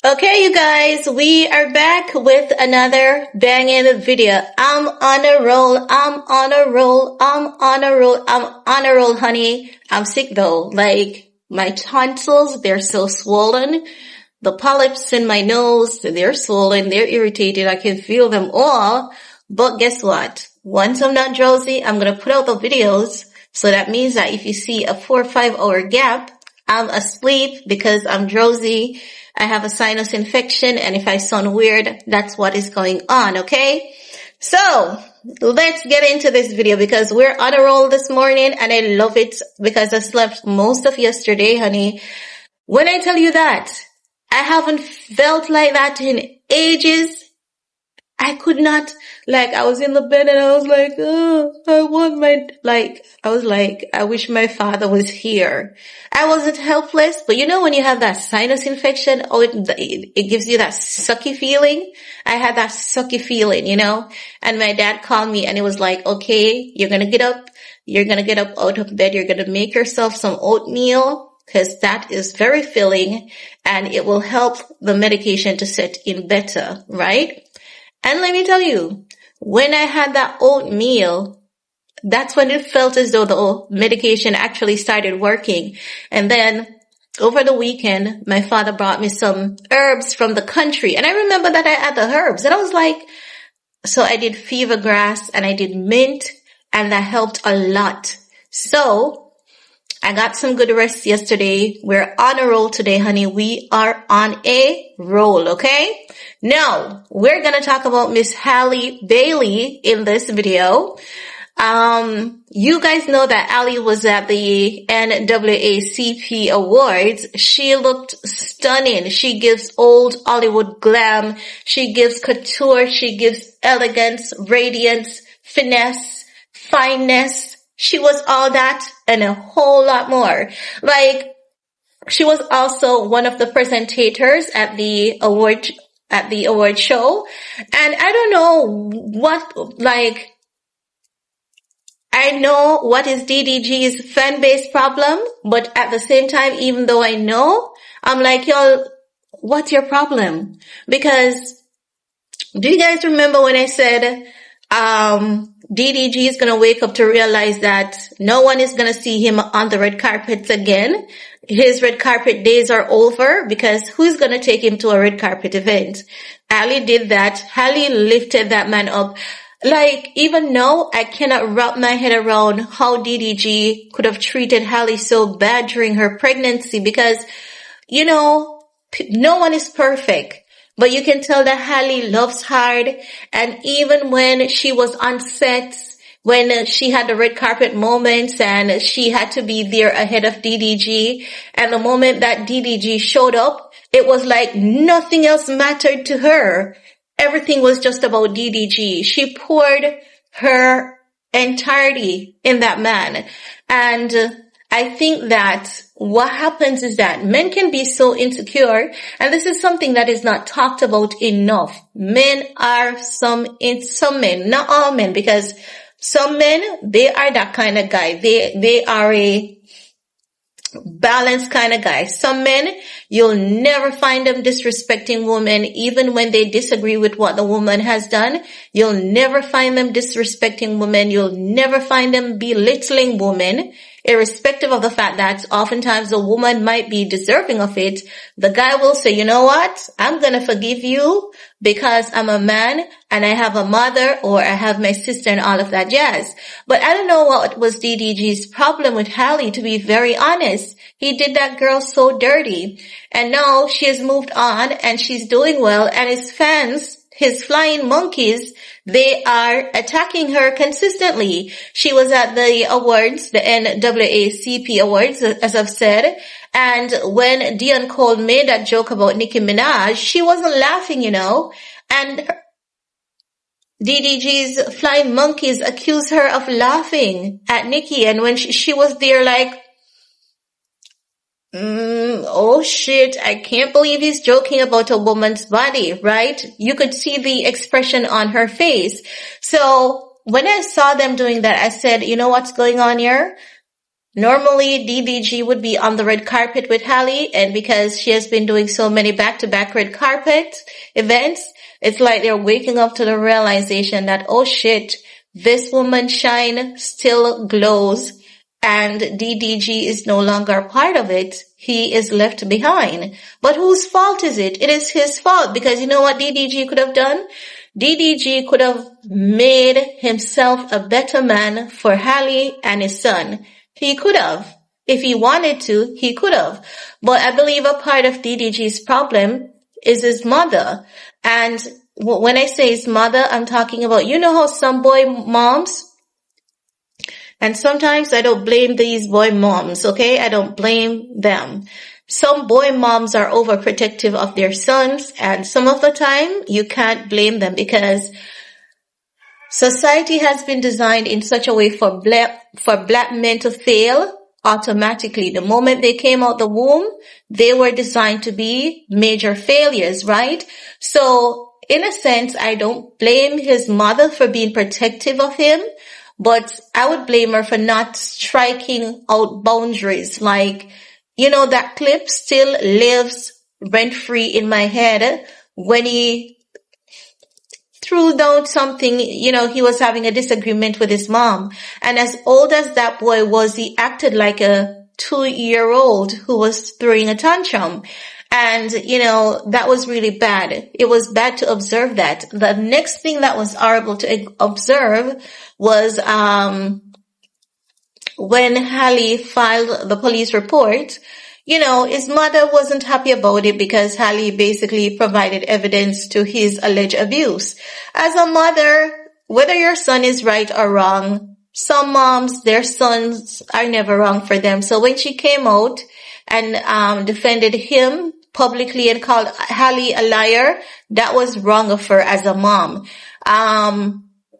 Okay, you guys, we are back with another banging video. I'm on a roll, honey. I'm sick though. Like, my tonsils, they're so swollen. The polyps in my nose, they're swollen, they're irritated. I can feel them all. But guess what? Once I'm not drowsy, I'm gonna put out the videos. So that means that if you see a 4 or 5 hour gap, I'm asleep because I'm drowsy. I have a sinus infection, and if I sound weird, that's what is going on, okay? So, let's get into this video because we're on a roll this morning, and I love it because I slept most of yesterday, honey. When I tell you that, I haven't felt like that in ages. I could not, I was in the bed and I was like, oh, I wish my father was here. I wasn't helpless, but you know when you have that sinus infection, it gives you that sucky feeling? I had that sucky feeling, and my dad called me and it was like, okay, you're gonna get up out of bed, you're gonna make yourself some oatmeal, because that is very filling and it will help the medication to set in better, right? And let me tell you, when I had that oatmeal, that's when it felt as though the medication actually started working. And then over the weekend, my father brought me some herbs from the country. And I remember that I had the herbs. And I was like, so I did fever grass and I did mint, and that helped a lot. So I got some good rest yesterday. We're on a roll today, honey. We are on a roll, okay? Now, we're gonna talk about Miss Halle Bailey in this video. You guys know that Halle was at the NWACP Awards. She looked stunning. She gives old Hollywood glam. She gives couture. She gives elegance, radiance, finesse, fineness. She was all that and a whole lot more. She was also one of the presentators at the award show. And I don't know I know what is DDG's fanbase problem, but at the same time, even though I know, I'm like, y'all, what's your problem? Because do you guys remember when I said, DDG is going to wake up to realize that no one is going to see him on the red carpets again. His red carpet days are over because who's going to take him to a red carpet event? Halle did that. Halle lifted that man up. Even now, I cannot wrap my head around how DDG could have treated Halle so bad during her pregnancy because, no one is perfect. But you can tell that Halle loves hard. And even when she was on set, when she had the red carpet moments and she had to be there ahead of DDG, and the moment that DDG showed up, it was like nothing else mattered to her. Everything was just about DDG. She poured her entirety in that man. And I think that what happens is that men can be so insecure, and this is something that is not talked about enough. Some men, not all men, because some men, they are that kind of guy. They are a balanced kind of guy. Some men, you'll never find them disrespecting women, even when they disagree with what the woman has done. You'll never find them disrespecting women. You'll never find them belittling women, irrespective of the fact that oftentimes the woman might be deserving of it. The guy will say, you know what? I'm going to forgive you because I'm a man and I have a mother, or I have my sister and all of that jazz. But I don't know what was DDG's problem with Halle, to be very honest. He did that girl so dirty. And now she has moved on and she's doing well, and his fans, his flying monkeys, they are attacking her consistently. She was at the awards, the NWACP Awards, as I've said, and when Dion Cole made that joke about Nicki Minaj, she wasn't laughing, and DDG's flying monkeys accused her of laughing at Nicki, and when she was there oh shit, I can't believe he's joking about a woman's body, right? You could see the expression on her face. So when I saw them doing that, I said, you know what's going on here? Normally, DDG would be on the red carpet with Halle, and because she has been doing so many back-to-back red carpet events, it's like they're waking up to the realization that, oh shit, this woman's shine still glows, and DDG is no longer a part of it. He is left behind. But whose fault is it? It is his fault, because you know what DDG could have done? DDG could have made himself a better man for Halle and his son. He could have. If he wanted to, he could have. But I believe a part of DDG's problem is his mother. And when I say his mother, I'm talking about, you know how some boy moms, and sometimes I don't blame these boy moms, okay? I don't blame them. Some boy moms are overprotective of their sons, and some of the time you can't blame them because society has been designed in such a way for black men to fail automatically. The moment they came out the womb, they were designed to be major failures, right? So in a sense, I don't blame his mother for being protective of him, but I would blame her for not striking out boundaries. Like, you know, that clip still lives rent-free in my head when he threw down something, you know, he was having a disagreement with his mom. And as old as that boy was, he acted like a 2-year-old who was throwing a tantrum. And, you know, that was really bad. It was bad to observe that. The next thing that was horrible to observe was, when Halle filed the police report, you know, his mother wasn't happy about it because Halle basically provided evidence to his alleged abuse. As a mother, whether your son is right or wrong, some moms, their sons are never wrong for them. So when she came out and defended him publicly and called Halle a liar, that was wrong of her as a mom.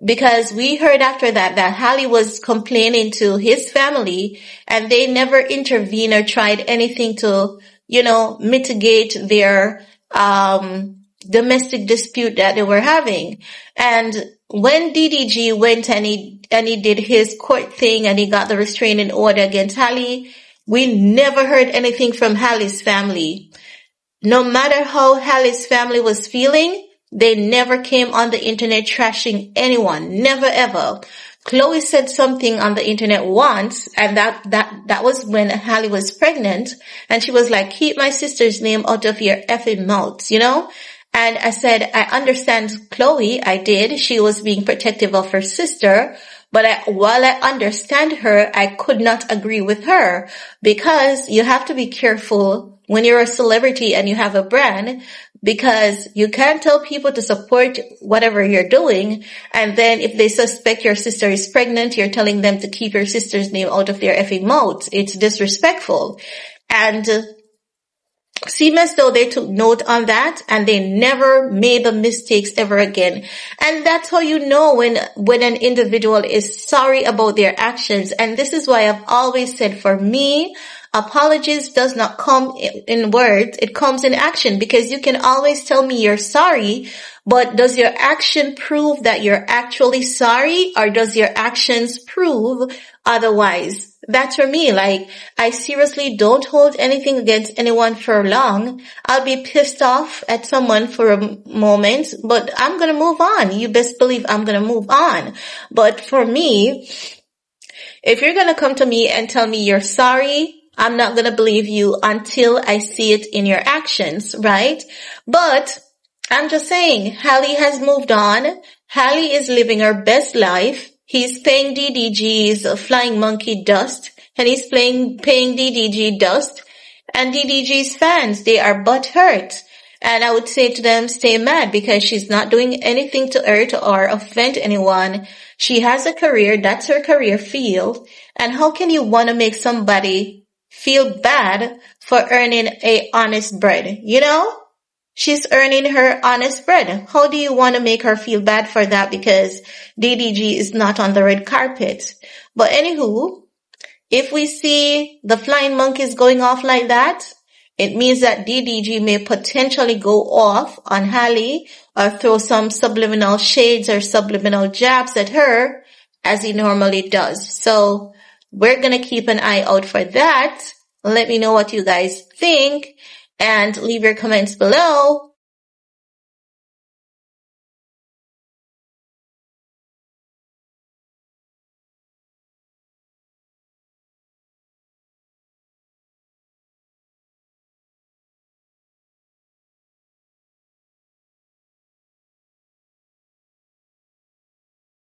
Because we heard after that Halle was complaining to his family and they never intervened or tried anything to, you know, mitigate their domestic dispute that they were having. And when DDG went and he did his court thing and he got the restraining order against Halle, we never heard anything from Halle's family. No matter how Halle's family was feeling, they never came on the internet trashing anyone. Never ever. Chloe said something on the internet once, and that was when Halle was pregnant, and she was like, keep my sister's name out of your effing mouth, you know? And I said, I understand Chloe. I did. She was being protective of her sister. But while I understand her, I could not agree with her because you have to be careful when you're a celebrity and you have a brand, because you can't tell people to support whatever you're doing. And then if they suspect your sister is pregnant, you're telling them to keep your sister's name out of their effing mouth. It's disrespectful. And seem as though they took note on that and they never made the mistakes ever again. And that's how you know when an individual is sorry about their actions. And this is why I've always said, for me, apologies does not come in words, it comes in action, because you can always tell me you're sorry, but does your action prove that you're actually sorry, or does your actions prove otherwise? That's for me. Like, I seriously don't hold anything against anyone for long. I'll be pissed off at someone for a moment, but I'm gonna move on. You best believe I'm gonna move on. But for me, if you're gonna come to me and tell me you're sorry, I'm not gonna believe you until I see it in your actions, right? But I'm just saying, Halle has moved on. Halle is living her best life. He's paying DDG's flying monkey dust, and he's paying DDG dust, and DDG's fans, they are butthurt. And I would say to them, stay mad, because she's not doing anything to hurt or offend anyone. She has a career, that's her career field. And how can you want to make somebody feel bad for earning a honest bread? You know? She's earning her honest bread. How do you want to make her feel bad for that because DDG is not on the red carpet? But anywho, if we see the flying monkeys going off like that, it means that DDG may potentially go off on Halle or throw some subliminal shades or subliminal jabs at her as he normally does. So we're gonna keep an eye out for that. Let me know what you guys think and leave your comments below.